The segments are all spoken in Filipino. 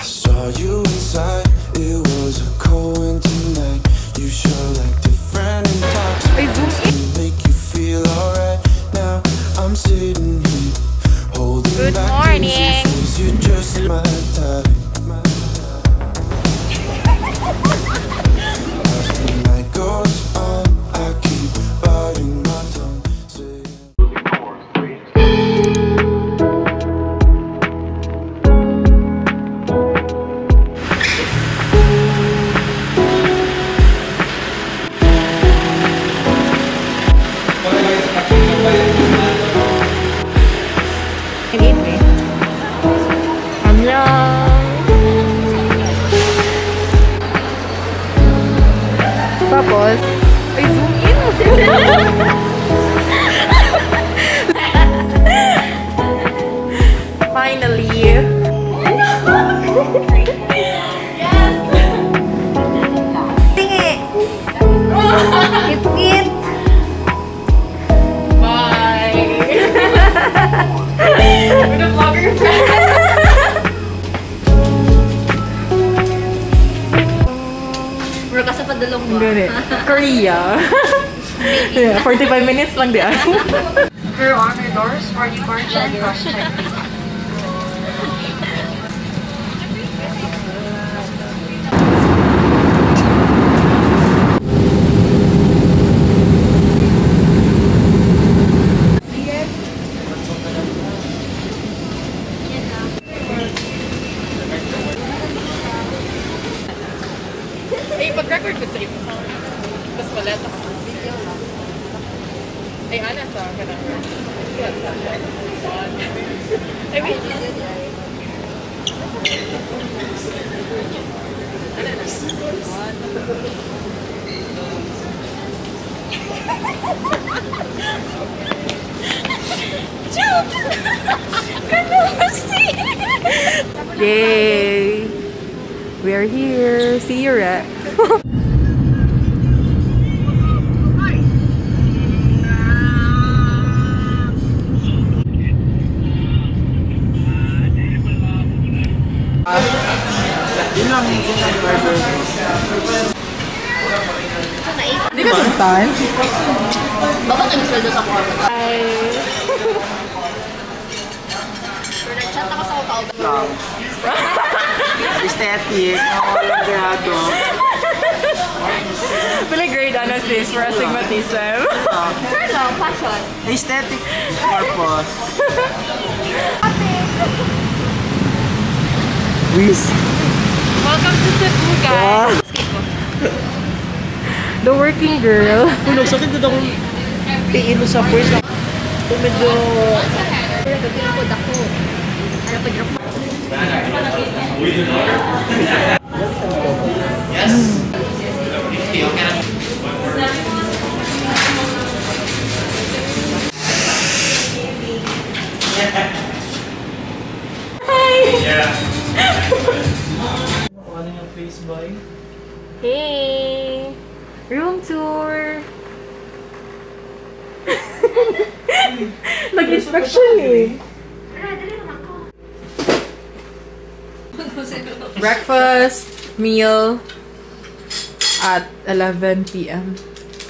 saw you inside. It was a cold winter night. You sure like different and toxic. Make you feel alright. Now I'm sitting here holding Good back morning. tears. You're just my type. As the night goes on, I keep biting my tongue, saying Tapos, ay zoom in. Finally. Yes. Tingi. Kit-kit. Bye. We're the vlogger friends. Kasi padalong mo. Korea. Yeah, 45 minutes lang diyan. Your honor doors for departure. Cross-check. Ay, pag-record ko sa ito. Tapos pala, tapos video lang. Ay, ana sa kanang. Ay, wait. Yay! We are here. See you, Rep. Hindi ka sultan? Baka nag-sweldo sa kwarto. Ay. Pero nag-chat ako sa hotel. Aesthetic, walang grado. Pala grade ano sis for astigmatism. Sure lang, fashion. Aesthetic purpose. Wiz. Welcome to Cebu, guys. The working girl. Tulog, sakit na akong tiin mo sa first. Medyo... Pero gagawin ko dako. Ano pa drop mo? Ano yung face boy? Hey! Room tour! Nag-inspection eh. Breakfast, meal at 11 p.m.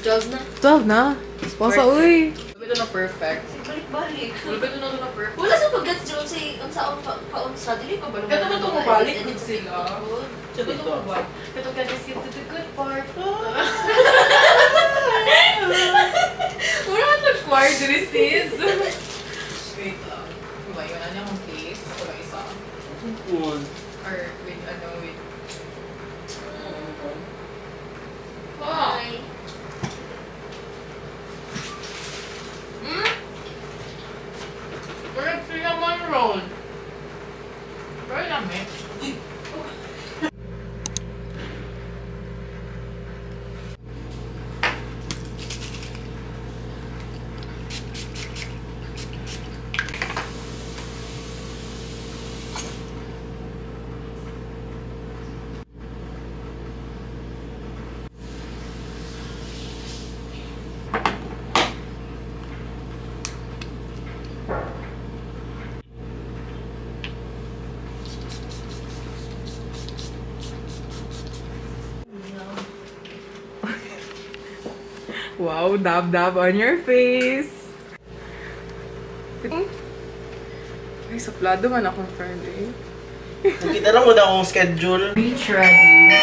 12 na? 12 na? Spasa, uy! Ito na perfect. Balik-balik. Ito na perfect. Wala sa pag-gets dyan sa kaunsa. Dili pa ba naman? Ito na ito mabalik din sila. Ito na mabalik. Ito ka just get to the good part. Wala na nag-choir din sis. Wait lang. Diba yun? Ano yung place? Ako lang isa. Cool. Or with ano with... Bye. Wala cinnamon roll. Pero lamig. Wow, dab-dab on your face. Ay, suplado man akong friend eh. Nakita lang mo na akong schedule. Beach ready.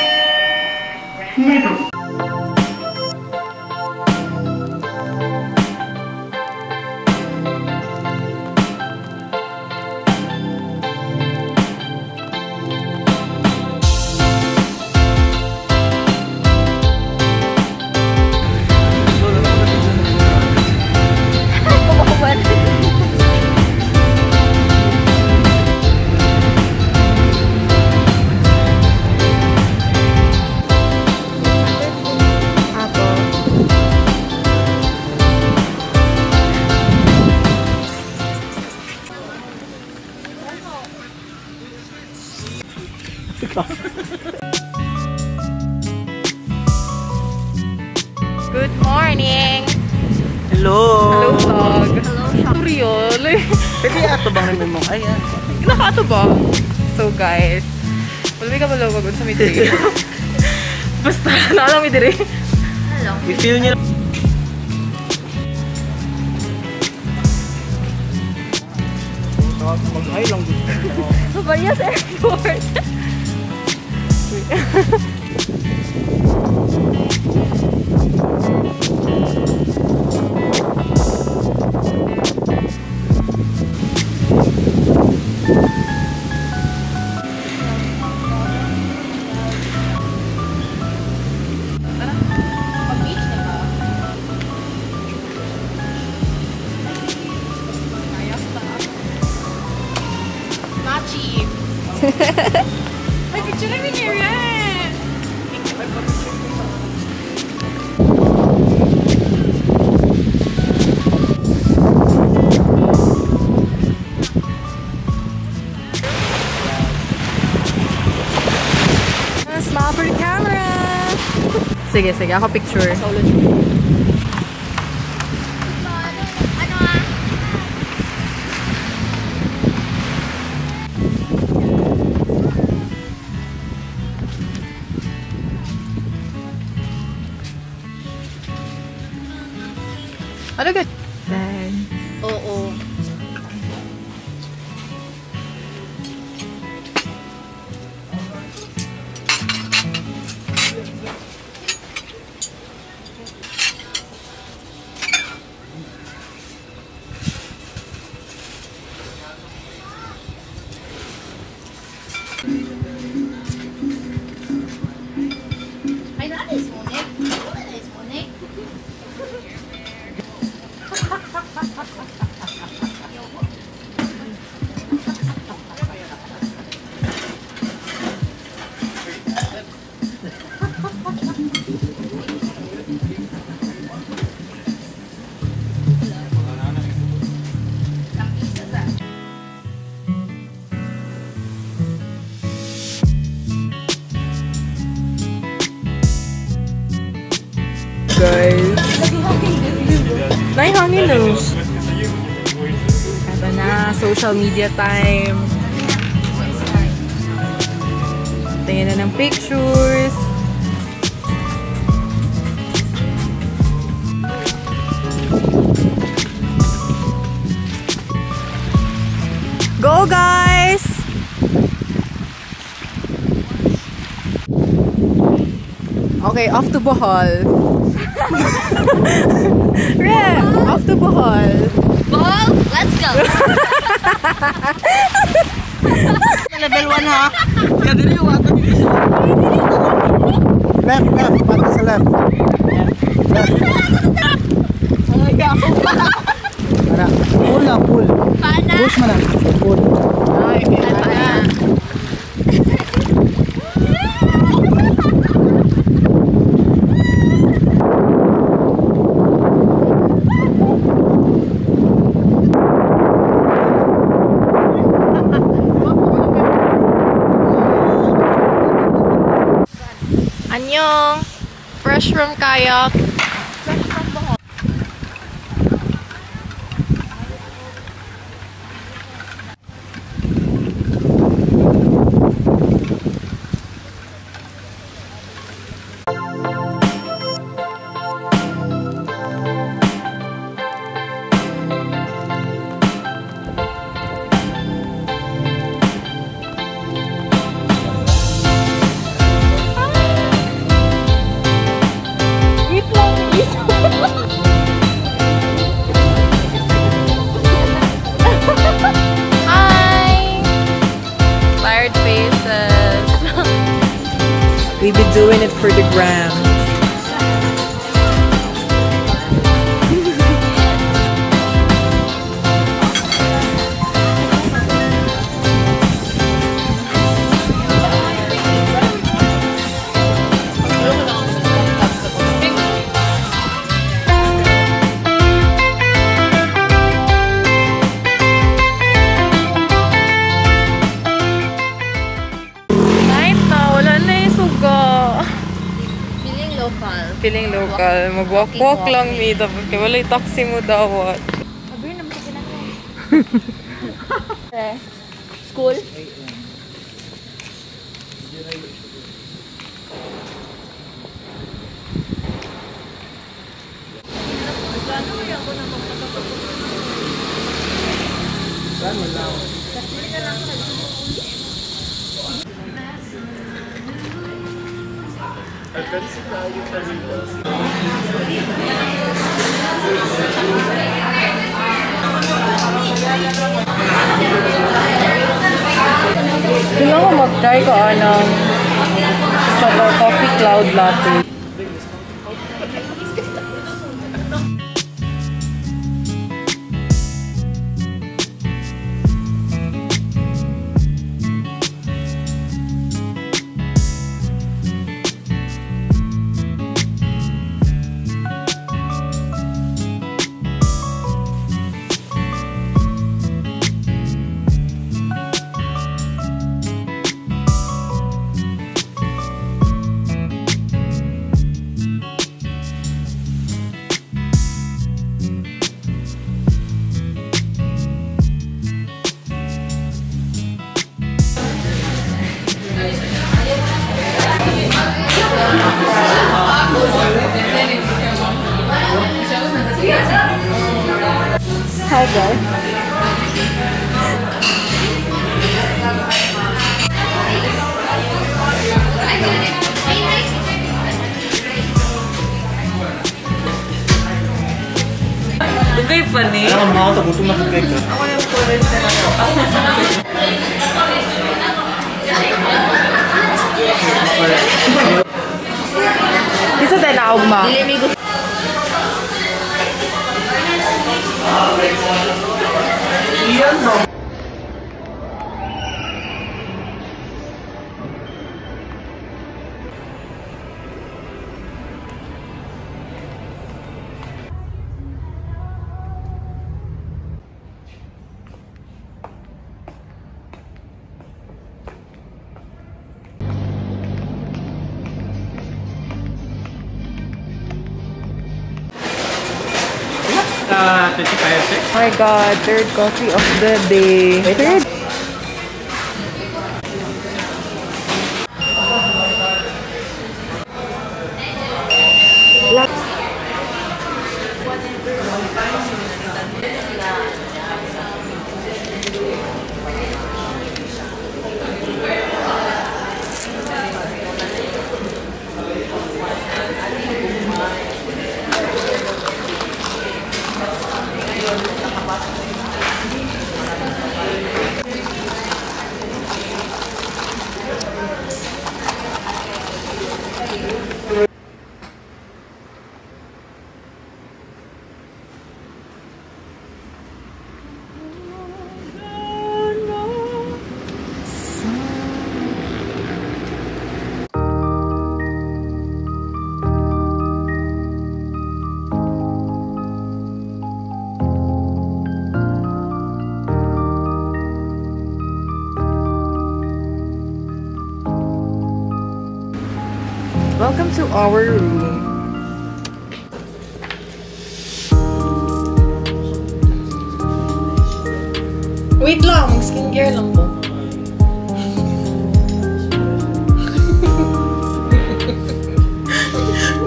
Good morning! Hello! Hello, vlog! Tutorial! Pwede ato bang rin mo? Ayan. Nakaato ba? So guys, wala may kabalawag sa midri. Basta, naalang midri. I-feel niyo. Mag-hi lang gusto. Kabayas airport. Ay, picture namin here yan! Smile for the camera! Sige, sige. Ako picture. Ano good? Oo. Ay, naalis mo, Nick. Naalis mo, Nick. Guys. Naihangin no. Ito na, social media time. Tingnan na ng pictures. Go guys! Okay, off to Bohol. Re, off to Bohol. Ball, let's go. Level 1 ha? Kaya din yung water dito. Left, pata sa left. Left. Oh my God. Para, pull na, pull. Pana. Push mo na. Pull. Ay, pana. Annyeong! Fresh from kayak. Fresh from Bohol. faces. We be doing it for the gram. Feeling local. Mag-walk-walk lang ni tapos kaya wala yung taxi mo dawat. Sabi naman sa ginagawa. School? Kailangan ko mag-try ko ng coffee cloud latte. Hi guys. Dugay pa ni. Alam mo, tagutom na kagay ka. Ako yung current na ako. Isa tayo na ma. Oh my god, third coffee of the day. Third. Welcome to our room. Wait lang, mag-skincare lang po.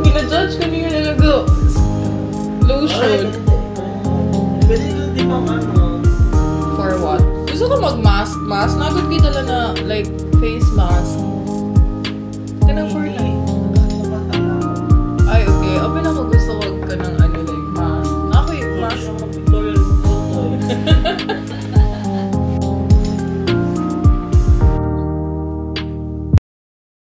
Gina-judge ko niyo nalago. Lotion. For what? Gusto ko mag-mask. Mask? Nagod kita lang na, like, face mask.